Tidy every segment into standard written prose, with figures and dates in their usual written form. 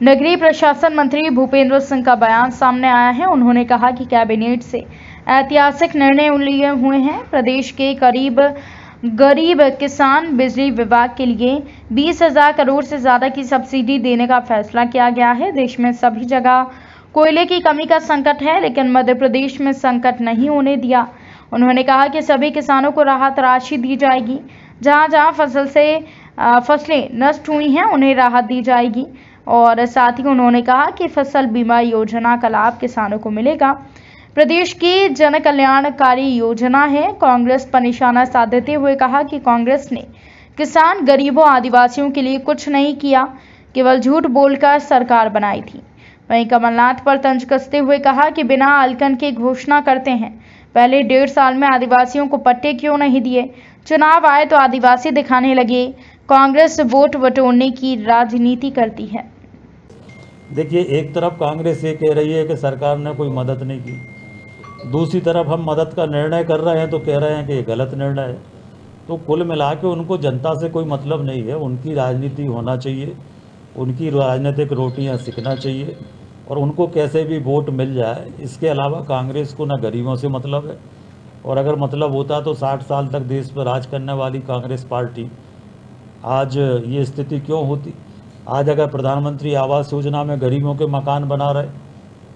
नगरीय प्रशासन मंत्री भूपेंद्र सिंह का बयान सामने आया है। उन्होंने कहा कि कैबिनेट से ऐतिहासिक निर्णय लिए हुए हैं। प्रदेश के गरीब किसान बिजली विभाग के लिए 20,000 करोड़ से ज़्यादा की सब्सिडी देने का फैसला किया गया है। देश में सभी जगह कोयले की कमी का संकट है, लेकिन मध्य प्रदेश में संकट नहीं होने दिया। उन्होंने कहा कि सभी किसानों को राहत राशि दी जाएगी। जहां जहां फसलें नष्ट हुई हैं उन्हें राहत दी जाएगी। और साथ ही उन्होंने कहा कि फसल बीमा योजना का लाभ किसानों को मिलेगा। प्रदेश की जन कल्याणकारी योजना है। कांग्रेस पर निशाना साधते हुए कहा कि कांग्रेस ने किसान, गरीबों, आदिवासियों के लिए कुछ नहीं किया, केवल झूठ बोलकर सरकार बनाई थी। वहीं कमलनाथ पर तंज कसते हुए कहा कि बिना आलकन के घोषणा करते हैं। पहले 1.5 साल में आदिवासियों को पट्टे क्यों नहीं दिए? चुनाव आए तो आदिवासी दिखाने लगे। कांग्रेस वोट बटोरने की राजनीति करती है। देखिए, एक तरफ कांग्रेस ये कह रही है कि सरकार ने कोई मदद नहीं की, दूसरी तरफ हम मदद का निर्णय कर रहे हैं तो कह रहे हैं कि ये गलत निर्णय है। तो कुल मिला के उनको जनता से कोई मतलब नहीं है। उनकी राजनीति होना चाहिए, उनकी राजनीतिक रोटियां सिकना चाहिए और उनको कैसे भी वोट मिल जाए। इसके अलावा कांग्रेस को ना गरीबों से मतलब है, और अगर मतलब होता तो 60 साल तक देश पर राज करने वाली कांग्रेस पार्टी आज ये स्थिति क्यों होती। आज अगर प्रधानमंत्री आवास योजना में गरीबों के मकान बना रहे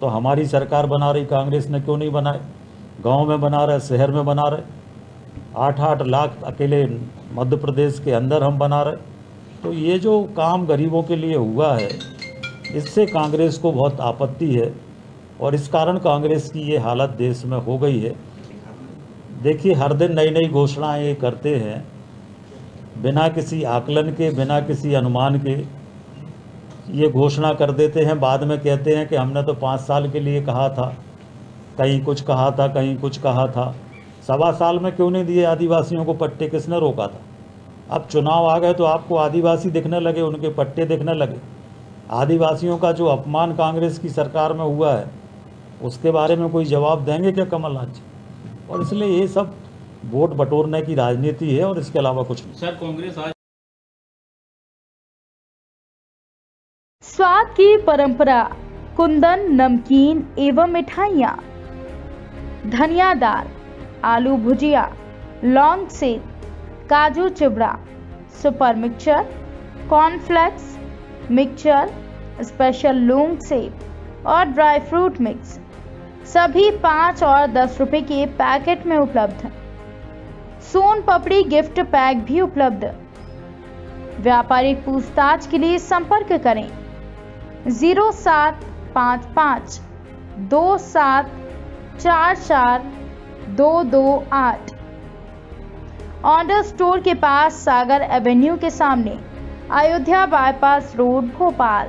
तो हमारी सरकार बना रही, कांग्रेस ने क्यों नहीं बनाए? गांव में बना रहे, शहर में बना रहे, 8-8 लाख अकेले मध्य प्रदेश के अंदर हम बना रहे। तो ये जो काम गरीबों के लिए हुआ है, इससे कांग्रेस को बहुत आपत्ति है और इस कारण कांग्रेस की ये हालत देश में हो गई है। देखिए, हर दिन नई नई घोषणाएं ये करते हैं, बिना किसी आकलन के, बिना किसी अनुमान के ये घोषणा कर देते हैं। बाद में कहते हैं कि हमने तो 5 साल के लिए कहा था, कहीं कुछ कहा था, कहीं कुछ कहा था। 1.25 साल में क्यों नहीं दिए आदिवासियों को पट्टे? किसने रोका था? अब चुनाव आ गए तो आपको आदिवासी दिखने लगे, उनके पट्टे दिखने लगे। आदिवासियों का जो अपमान कांग्रेस की सरकार में हुआ है, उसके बारे में कोई जवाब देंगे क्या कमलनाथ जी? और इसलिए ये सब वोट बटोरने की राजनीति है और इसके अलावा कुछ नहीं। सर, कांग्रेस आज स्वाद की परंपरा, कुंदन, नमकीन एवं मिठाइयाँ, धनियादार, आलू भुजिया, लौंग सेव, काजू चिवड़ा, super mixture, cornflakes mixture, special लौंग सेव और ड्राई फ्रूट मिक्स सभी 5 और 10 रुपए के पैकेट में उपलब्ध है। सोन पापड़ी गिफ्ट पैक भी उपलब्ध। व्यापारिक पूछताछ के लिए संपर्क करें 0755 2744 228। ऑर्डर स्टोर के पास, सागर एवेन्यू के सामने, अयोध्या बाईपास रोड, भोपाल।